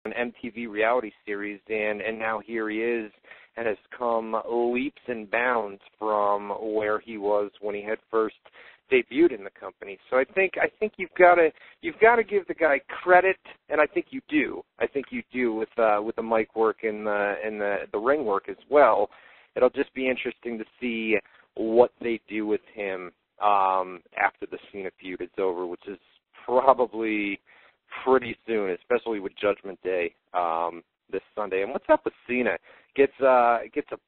an MTV reality series, and now here he is, and has come leaps and bounds from where he was when he had first debuted in the company. So I think you've got to give the guy credit, and I think you do. I think you do with the mic work and the ring work as well. It'll just be interesting to see what they do with him after the Cena feud is over, which is probably pretty soon, especially with Judgment Day this Sunday. And what's up with Cena? Gets a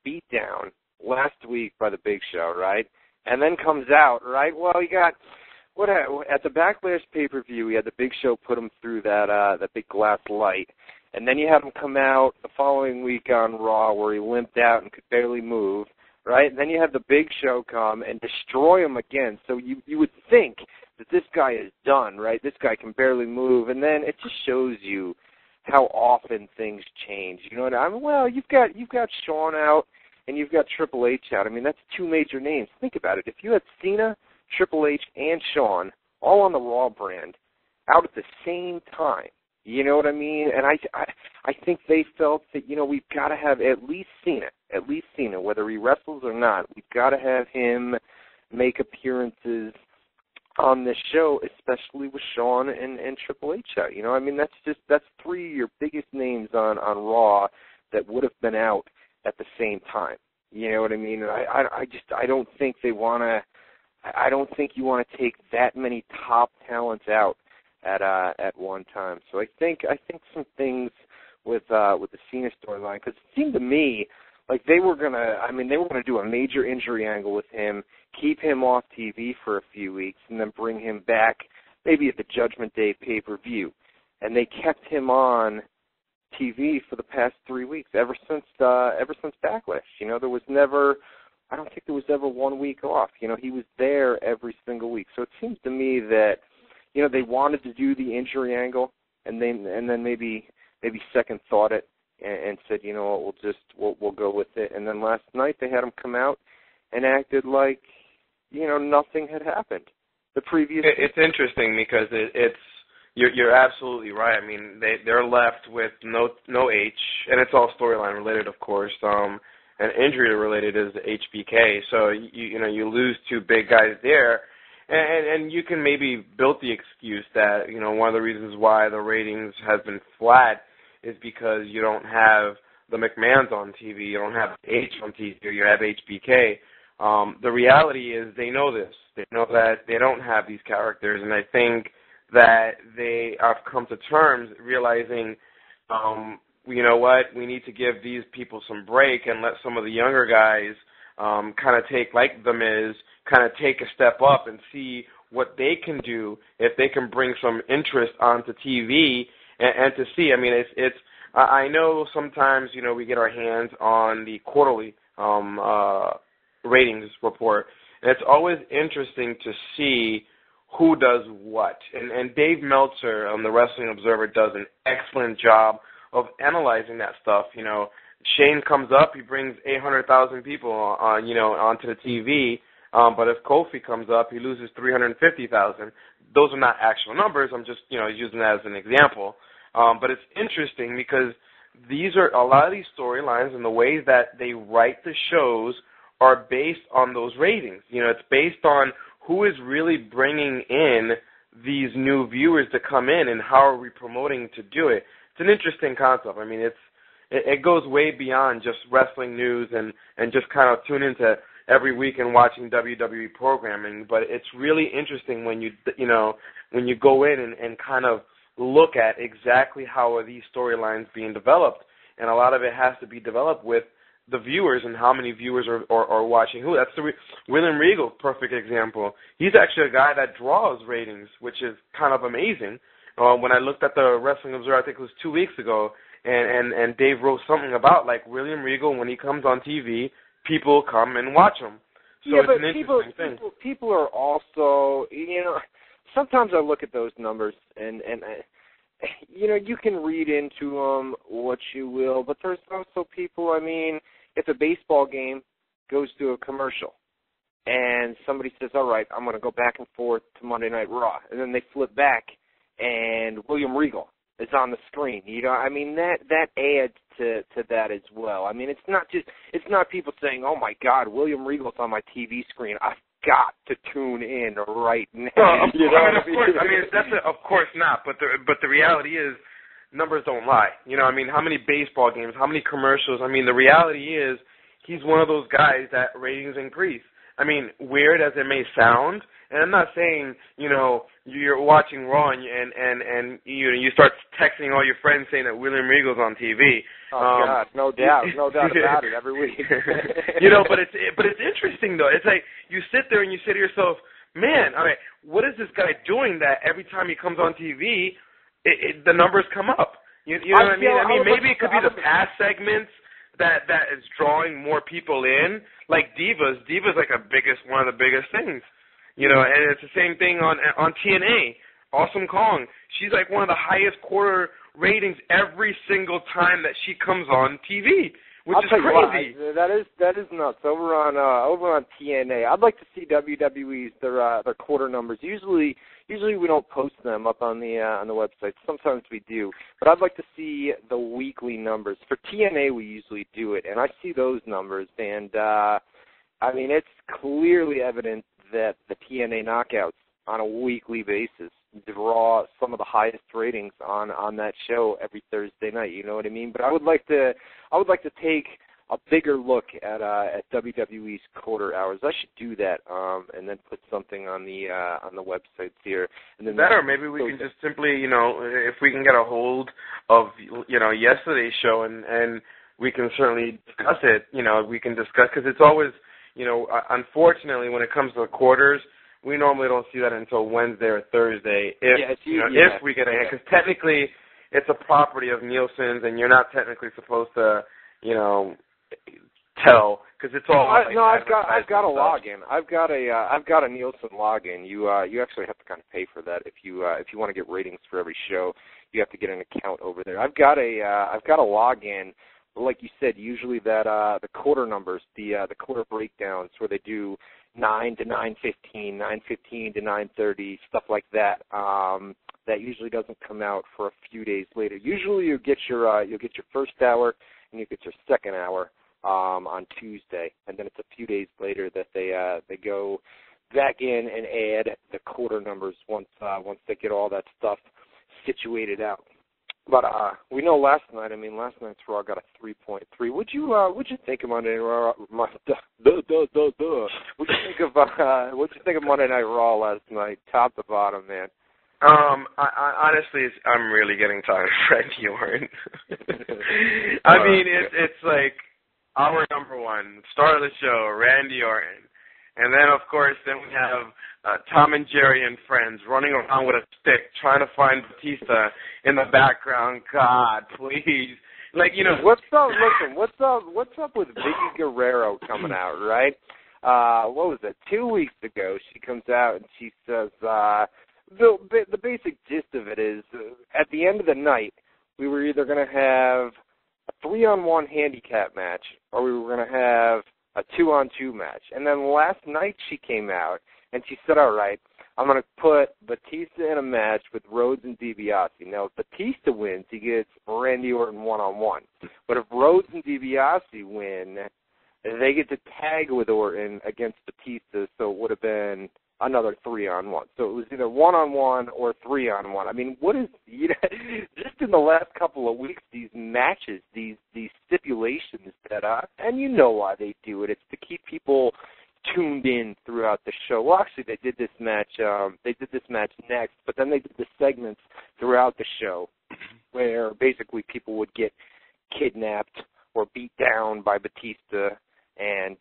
beat down last week by the Big Show, right? And then comes out, right? Well, you got at the Backlash pay-per-view, we had the Big Show put him through that big glass light, and then you had him come out the following week on Raw where he limped out and could barely move, right? And then you had the Big Show come and destroy him again. So you would think that this guy is done, right? This guy can barely move, and then it just shows you how often things change. You know what I mean? Well, you've got Shawn out and you've got Triple H out. I mean, that's two major names. Think about it. If you had Cena, Triple H, and Shawn all on the Raw brand out at the same time, you know what I mean? And I think they felt that, we've got to have at least Cena, whether he wrestles or not, we've got to have him make appearances on this show, especially with Shawn and Triple H out. I mean, that's three of your biggest names on Raw that would have been out at the same time. You know what I mean? I don't think they want to. I don't think you want to take that many top talents out at one time. So I think some things with the Cena storyline, because it seemed to me like they were gonna do a major injury angle with him, keep him off TV for a few weeks, and then bring him back maybe at the Judgment Day pay-per-view. And they kept him on TV for the past 3 weeks, ever since Backlash. There was never, I don't think there was ever 1 week off. He was there every single week. So it seems to me that, they wanted to do the injury angle, and then maybe second thought it and said, we'll go with it. And then last night they had him come out and acted like, nothing had happened. It's interesting because you're absolutely right. I mean, they're left with no H, and it's all storyline related, of course. And injury related is the HBK. So you lose two big guys there, and you can maybe build the excuse that one of the reasons why the ratings has been flat is because you don't have the McMahons on TV, you don't have H on TV, you have HBK. The reality is they know this. They know that they don't have these characters, and I think that they have come to terms realizing, you know what, we need to give these people some break and let some of the younger guys kind of take, like The Miz, kind of take a step up and see what they can do if they can bring some interest onto TV and to see. I mean, I know sometimes, we get our hands on the quarterly ratings report, and it's always interesting to see who does what. And Dave Meltzer on the Wrestling Observer does an excellent job of analyzing that stuff. Shane comes up, he brings 800,000 people onto the TV, but if Kofi comes up, he loses 350,000. Those are not actual numbers. I'm just, using that as an example. But it's interesting because a lot of these storylines and the ways that they write the shows are based on those ratings. It's based on who is really bringing in these new viewers to come in and how are we promoting to do it. It's an interesting concept. I mean, it goes way beyond just wrestling news and just kind of tune into every week and watching WWE programming. But it's really interesting when you go in and kind of look at exactly how are these storylines being developed, and a lot of it has to be developed with the viewers and how many viewers are watching who. That's William Regal, perfect example. He's actually a guy that draws ratings, which is kind of amazing. When I looked at the Wrestling Observer, I think it was 2 weeks ago, and Dave wrote something about like William Regal, when he comes on TV, people come and watch him. So it's an interesting thing. People are also, sometimes I look at those numbers and you can read into them what you will, but there's also people, I mean, if a baseball game goes to a commercial and somebody says, all right, I'm going to go back and forth to Monday Night Raw, and then they flip back and William Regal is on the screen. You know, I mean that adds to that as well. I mean, it's not people saying, "Oh my God, William Regal's on my TV screen. I've got to tune in right now." Well, of course not. But the reality is, numbers don't lie. You know, I mean, how many baseball games, how many commercials? I mean, the reality is, he's one of those guys that ratings increase. I mean, weird as it may sound, and I'm not saying, you know, you're watching Raw and you start texting all your friends saying that William Regal's on TV. Oh God, no doubt about it every week. You know, but it's interesting though. It's like you sit there and you say to yourself, man, all right, what is this guy doing that every time he comes on TV, the numbers come up? You know what I mean? I mean, maybe it could be the past segments that is drawing more people in, like Divas. Divas like one of the biggest things, you know. And it's the same thing on TNA. Awesome Kong, she's like one of the highest quarter ratings every single time that she comes on TV, which is crazy. That is nuts. Over on TNA, I'd like to see WWE's their quarter numbers. Usually we don't post them up on the website. Sometimes we do, but I'd like to see the weekly numbers. For TNA, we usually do it, and I see those numbers, and I mean, it's clearly evident that the TNA knockouts on a weekly basis draw some of the highest ratings on that show every Thursday night. You know what I mean? But I would like to take a bigger look at WWE's quarter hours. I should do that, and then put something on the websites here. And then or maybe we can just simply, you know, if we can get a hold of, you know, yesterday's show, and we can certainly discuss it. You know, we can discuss, because it's always, you know, unfortunately when it comes to the quarters, we normally don't see that until Wednesday or Thursday. If we get it, because technically it's a property of Nielsen's, and you're not technically supposed to, you know, tell, because it's all. I've got a login. I've got a Nielsen login. You actually have to kind of pay for that if you want to get ratings for every show. You have to get an account over there. I've got a login. Like you said, usually that the quarter numbers, the quarter breakdowns, where they do 9 to 9:15, 9:15 to 9:30, stuff like that. That usually doesn't come out for a few days later. Usually you'll get your first hour and you get your second hour on Tuesday, and then it's a few days later that they go back in and add the quarter numbers once they get all that stuff situated out. But we know last night's Raw got a 3.3. What'd you think of Monday Night Raw? What'd you think of Monday Night Raw last night, top to bottom, man? Honestly, I'm really getting tired of Randy Orton. I mean, it's like our number one star of the show, Randy Orton. And then, of course, we have Tom and Jerry and friends running around with a stick trying to find Batista in the background. God, please. Like, you know. What's up? Listen, what's up with Vicky Guerrero coming out, right? What was it? 2 weeks ago, she comes out and she says, the basic gist of it is, at the end of the night, we were either going to have a 3-on-1 handicap match, or we were going to have a 2-on-2 match. And then last night she came out and she said, all right, I'm going to put Batista in a match with Rhodes and DiBiase. Now, if Batista wins, he gets Randy Orton 1-on-1. But if Rhodes and DiBiase win, they get to tag with Orton against Batista, so it would have been another 3-on-1. So it was either 1-on-1 or 3-on-1. I mean, what is, you know, just in the last couple of weeks, these matches, these stipulations that and you know why they do it. It's to keep people tuned in throughout the show. Well, actually, they did this match next, but then they did the segments throughout the show where basically people would get kidnapped or beat down by Batista, and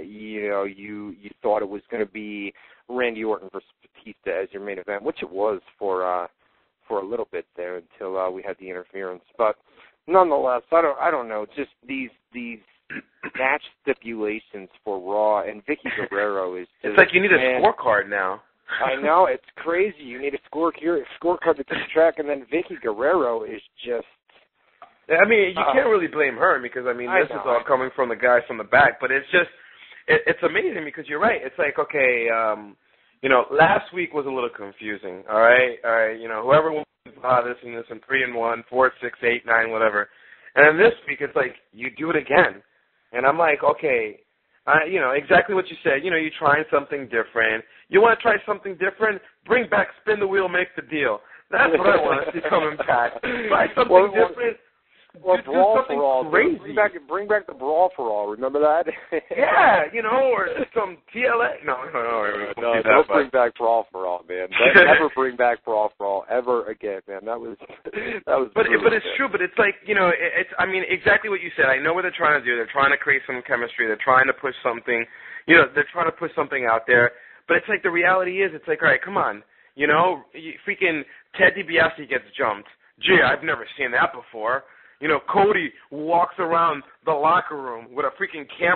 you know, you thought it was going to be Randy Orton versus Batista as your main event, which it was for a little bit there until we had the interference. But nonetheless, I don't know, just these match stipulations for Raw, and Vicky Guerrero is just, it's like you need a scorecard now. I know, it's crazy. You need a scorecard to keep track, and then Vicky Guerrero is just. I mean, you can't really blame her, because, I mean, this is all coming from the guys from the back, but it's just, it's amazing, because you're right. It's like, okay, you know, last week was a little confusing, all right, you know, whoever won this and this, and 3-1, 4, 6, 8, 9, whatever. And then this week, it's like, you do it again. And I'm like, okay, exactly what you said. You're trying something different. You want to try something different? Bring back Spin the Wheel, Make the Deal. That's what I want to see coming back. Try something different. Or Brawl for All. Crazy. Bring back the Brawl for All. Remember that? Yeah, or some TLA. No, don't bring back Brawl for All, man. Never bring back Brawl for All ever again, man. That was. But it's true. But it's like exactly what you said. I know what they're trying to do. They're trying to create some chemistry. They're trying to push something. They're trying to push something out there. But it's like the reality is, it's like, all right, come on. Freaking Ted DiBiase gets jumped. Gee, I've never seen that before. Cody walks around the locker room with a freaking camera